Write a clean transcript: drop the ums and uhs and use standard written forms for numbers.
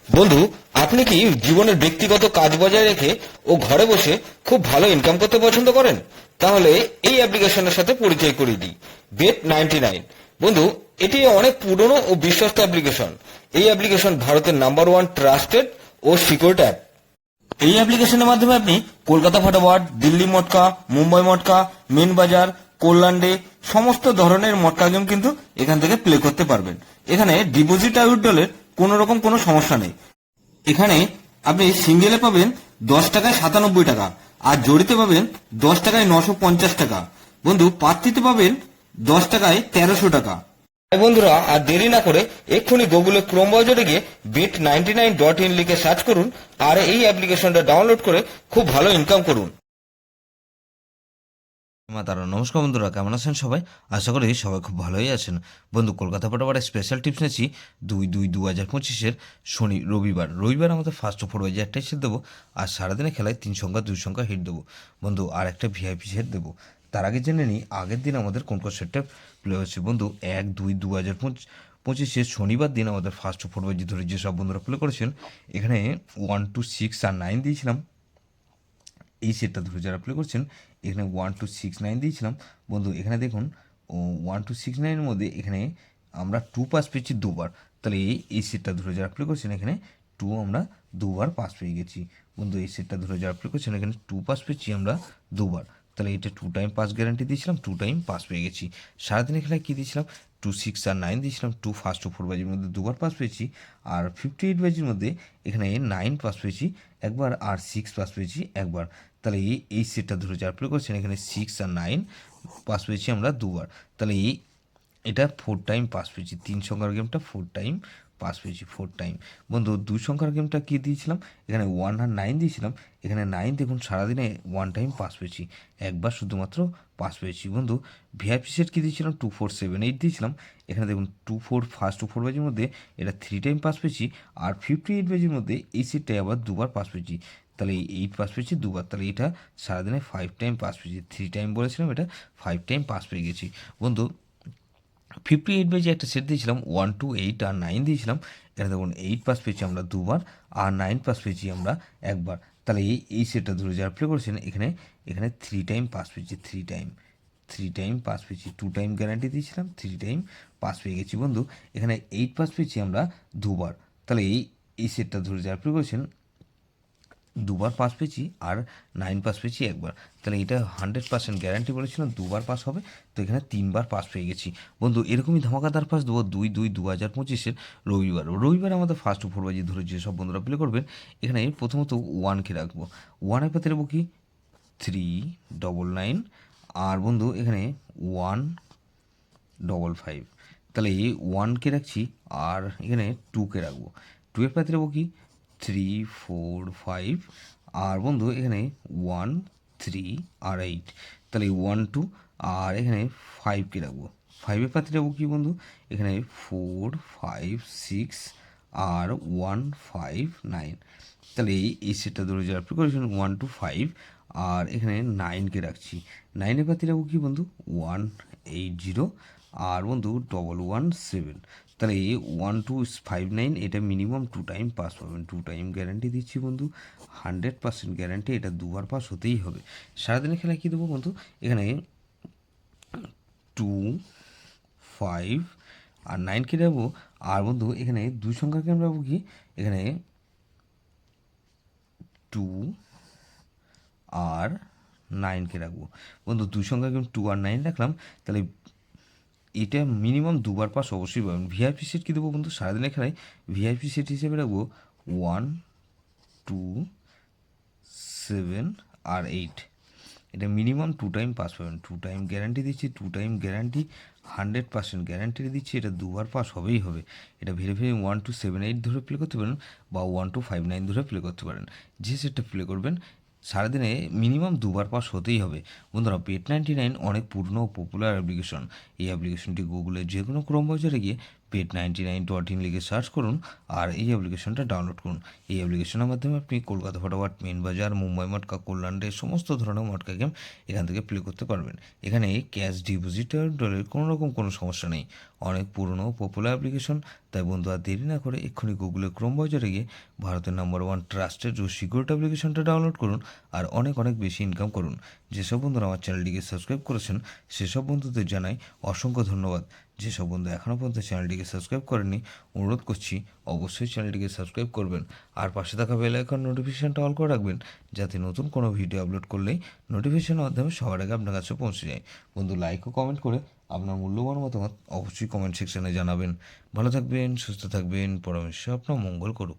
বন্ধু, আপনি কি জীবনের ব্যক্তিগত কাজ বজায় রেখে ও ঘরে বসে খুব ভালো ইনকাম করতে পছন্দ করেন? তাহলে এই অ্যাপ্লিকেশনের সাথে পরিচয় করিয়ে দিই, Bet99। বন্ধু, এটি অনেক পুরনো ও বিশ্বস্ত অ্যাপ্লিকেশন। এই অ্যাপ্লিকেশন ভারতের নাম্বার 1 ট্রাস্টেড ও সিকিউরড অ্যাপ। এই অ্যাপ্লিকেশনের মাধ্যমে আপনি কলকাতা ফটাফট, দিল্লি মটকা, মুম্বাই মটকা, মেন বাজার, কল্যাণে সমস্ত ধরনের মটকা গেম কিন্তু এখান থেকে প্লে করতে পারবেন। এখানে ডিপোজিট আর উইথড্রলের কোনো রকম কোনো সমস্যা নেই। এখানে আপনি সিঙ্গেলে পাবেন 10 টাকায় 97 টাকা, আর জড়িতে পাবেন 10 টাকায় 950 টাকা। বন্ধু, পাত্রিতে পাবেন 10 টাকায় 1300 টাকা। তাই বন্ধুরা, আর দেরি না করে এক্ষুনি গুগলে ক্রোম ব্রাউজারে গিয়ে bet99.in লিখে সার্চ করুন আর এই অ্যাপ্লিকেশনটা ডাউনলোড করে খুব ভালো ইনকাম করুন। নমস্কার বন্ধুরা, কেমন আছেন সবাই? আশা করি সবাই খুব ভালোই আছেন। বন্ধু, কলকাতা ফটোফটের স্পেশাল টিপস নিয়েছি 2/2/2025 শনি রবিবার আমাদের ফার্স্ট ও 4 বাজে একটাই সেট দেবো, আর সারাদিনে খেলায় 3 সংখ্যা 2 সংখ্যা হিট দেবো বন্ধু, আর একটা ভিআইপি সেট দেবো। তার আগে জেনে নিই আগের দিন আমাদের কোন কোন সেটটা প্লে হচ্ছে। বন্ধু, 1/2/2025 শনিবার দিন আমাদের ফার্স্ট ও 4 বাজে ধরে যেসব বন্ধুরা প্লে করেছেন, এখানে 1 2 6 আর 9 দিয়েছিলাম। এই সেটটা ধরে যারা প্লে করছেন, এখানে 1 2 6 9 দিয়েছিলাম। বন্ধু, এখানে দেখুন 1 2 6 9-এর মধ্যে এখানে আমরা 2 পাস পেয়েছি দুবার। তাহলে এই সেটটা ধরে যারা প্লে করছেন, এখানে 2 আমরা দুবার পাস পেয়ে গেছি। বন্ধু, এই সেটটা ধরে যারা প্লে করছেন, এখানে 2 পাস পেয়েছি আমরা দুবার। তাহলে এটা 2 টাইম পাস গ্যারান্টি দিয়েছিলাম, 2 টাইম পাস পেয়ে গেছি। সারাদিনে খেলায় কী দিয়েছিলাম? 2 6 আর 9 দিয়েছিলাম। 2 ফার্স্ট ও 4 বাজির মধ্যে দুবার পাস পেয়েছি, আর 58 বাজির মধ্যে এখানে 9 পাস পেয়েছি একবার, আর 6 পাস পেয়েছি একবার। তাহলে এই সেটটা ধরে যারা প্লে করছেন, এখানে 6 আর 9 পাস পেয়েছি আমরা দুবার। তাহলে এটা 4 টাইম পাস পেয়েছি। 3 সংখ্যার গেমটা 4 টাইম পাস পেয়েছি, 4 টাইম। বন্ধু, 2 সংখ্যার গেমটা কী দিয়েছিলাম? এখানে 1 আর 9 দিয়েছিলাম। এখানে 9 দেখুন সারাদিনে 1 টাইম পাস পেয়েছি, একবার শুধুমাত্র পাস পেয়েছি। বন্ধু, ভিআইপি সেট কী দিয়েছিলাম? 2 4 7 8 দিয়েছিলাম। এখানে দেখুন 2 4 ফার্স্ট ও 4 বাজির মধ্যে এটা 3 টাইম পাস পেয়েছি, আর 58 বাজির মধ্যে এই সেটটাই আবার দুবার পাস পেয়েছি। তাহলে 8 পাস পেয়েছি দুবার। তাহলে এটা সারাদিনে 5 টাইম পাস পেয়েছি। 3 টাইম বলেছিলাম, এটা 5 টাইম পাস পেয়ে গেছি। বন্ধু, 58 বাজে একটা সেট দিয়েছিলাম, 1 2 8 আর 9 দিয়েছিলাম। এখানে দেখুন 8 পাস পেয়েছি আমরা দুবার, আর 9 পাস পেয়েছি আমরা একবার। তাহলে এই সেটটা ধরে যারা প্লে করেছেন, এখানে 3 টাইম পাস পেয়েছি, 3 টাইম পাস পেয়েছি। 2 টাইম গ্যারান্টি দিয়েছিলাম, 3 টাইম পাস পেয়ে গেছি। বন্ধু, এখানে 8 পাস পেয়েছি আমরা দুবার। তাহলে এই সেটটা ধরে যারা প্লে করেছেন, দুবার পাস পেয়েছি আর 9 পাস পেয়েছি একবার। তাহলে এটা 100% গ্যারান্টি বলেছিলাম দুবার পাস হবে, তো এখানে 3বার পাস পেয়ে গেছি। বন্ধু, এরকমই ধামাকাদার পাস দেবো 2/2/2025 রবিবার আমাদের ফার্স্ট ও 4 বাজি ধরে যেসব বন্ধুরা প্লে করবেন, এখানে প্রথমত 1কে রাখবো। 1-এর পাতে রাখবো কি 399, আর বন্ধু এখানে 155। তাহলে 1কে রাখছি, আর এখানে 2কে রাখবো। 2-এর পাতে রাখবো কি 3 4 5, আর বন্ধু এখানে 1 3 আর 8। তাহলে 1 2, আর এখানে 5কে রাখবো। 5-এর পাতে রাখবো কি বন্ধু? এখানে 4 5 6 আর 1 5 9। তাহলে এই সেটটা ধরে যাওয়ার প্রিপারেশন 1 2 5, আর এখানে 9কে রাখছি। 9-এর পাতে রাখবো কি বন্ধু? 180, আর বন্ধু 117। তাহলে 1 2 5 9, এটা মিনিমাম 2 টাইম পাস পাবেন। 2 টাইম গ্যারান্টি দিচ্ছি বন্ধু, 100% গ্যারান্টি, এটা দুবার পাস হতেই হবে। সারাদিনের খেলায় কী দেবো বন্ধু? এখানে 2 5 আর 9কে রাখবো, আর বন্ধু এখানে 2 সংখ্যাকে আমরা রাখবো কি? এখানে 2 আর 9কে রাখবো। বন্ধু, 2 সংখ্যা 2 আর 9 রাখলাম। তাহলে এটা মিনিমাম দুবার পাস অবশ্যই পাবেন। ভিআইপি সেট কী দেবো বন্ধু? সারাদিনের খেলায় ভিআইপি সেট হিসেবে রাখবো 1 2 7 আর 8। এটা মিনিমাম 2 টাইম পাস পাবেন। 2 টাইম গ্যারান্টি দিচ্ছি, 2 টাইম গ্যারান্টি, 100% গ্যারান্টি দিচ্ছি, এটা দুবার পাস হবেই হবে। এটা ভেরি ভেরি 1 2 7 8 ধরে প্লে করতে পারেন, বা 1 2 5 9 ধরে প্লে করতে পারেন। যে সেটটা প্লে করবেন, সারাদিনে মিনিমাম দুবার পাস হতেই হবে। বন্ধুরা, Bet99 অনেক পুরনো ও পপুলার অ্যাপ্লিকেশন। এই অ্যাপ্লিকেশনটি গুগলে যে কোনো ক্রোম ব্রাউজারে গিয়ে bet99.in লিখে সার্চ করুন আর এই অ্যাপ্লিকেশনটা ডাউনলোড করুন। এই অ্যাপ্লিকেশনের মাধ্যমে আপনি কলকাতা ফটাফট, মেন বাজার, মুম্বাই মটকা, কল্যাণে সমস্ত ধরনের মটকা গেম এখান থেকে প্লে করতে পারবেন। এখানে ক্যাশ ডিপোজিট ডলের কোনো সমস্যা নেই। অনেক পুরনো পপুলার অ্যাপ্লিকেশন। তাই বন্ধু আর দেরি না করে এক্ষুনি গুগলে ক্রোম ব্রাউজারে গিয়ে ভারতের নাম্বার 1 ট্রাস্টেড ও সিকিউরিটি অ্যাপ্লিকেশনটা ডাউনলোড করুন আর অনেক বেশি ইনকাম করুন। যেসব বন্ধুরা আমার চ্যানেলটিকে সাবস্ক্রাইব করেছেন সেসব বন্ধুদের জানাই অসংখ্য ধন্যবাদ। যেসব বন্ধু এখনও পর্যন্ত চ্যানেলটিকে সাবস্ক্রাইব করেননি অনুরোধ করছি অবশ্যই চ্যানেলটিকে সাবস্ক্রাইব করবেন আর পাশে থাকা বেল আইকন নোটিফিকেশনটা অল করে রাখবেন, যাতে নতুন কোনো ভিডিও আপলোড করলেই নোটিফিকেশনের মাধ্যমে সবার আগে আপনার কাছে পৌঁছে যায়। বন্ধু লাইক ও কমেন্ট করে আপনার মূল্যবান মতামত অবশ্যই কমেন্ট সেকশনে জানাবেন। ভালো থাকবেন, সুস্থ থাকবেন, পরমেশ্বর আপনার মঙ্গল করুক।